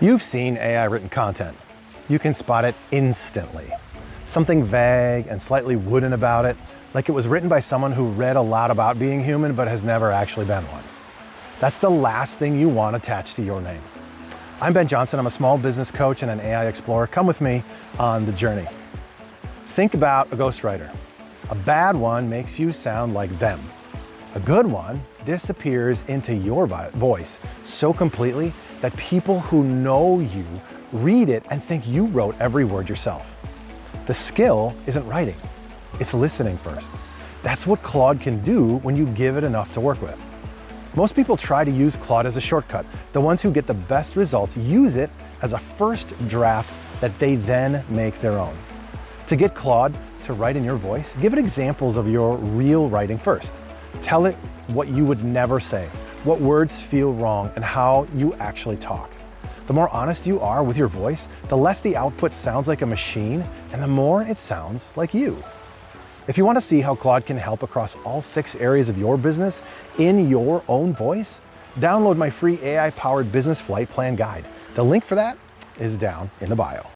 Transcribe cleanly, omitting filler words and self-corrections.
You've seen AI written content. You can spot it instantly. Something vague and slightly wooden about it, like it was written by someone who read a lot about being human but has never actually been one. That's the last thing you want attached to your name. I'm Ben Johnson. I'm a small business coach and an AI explorer. Come with me on the journey. Think about a ghostwriter. A bad one makes you sound like them. A good one disappears into your voice so completely that people who know you read it and think you wrote every word yourself. The skill isn't writing, it's listening first. That's what Claude can do when you give it enough to work with. Most people try to use Claude as a shortcut. The ones who get the best results use it as a first draft that they then make their own. To get Claude to write in your voice, give it examples of your real writing first. Tell it what you would never say, what words feel wrong, and how you actually talk. The more honest you are with your voice, the less the output sounds like a machine, and the more it sounds like you. If you want to see how Claude can help across all 6 areas of your business in your own voice, download my free AI-powered business flight plan guide. The link for that is down in the bio.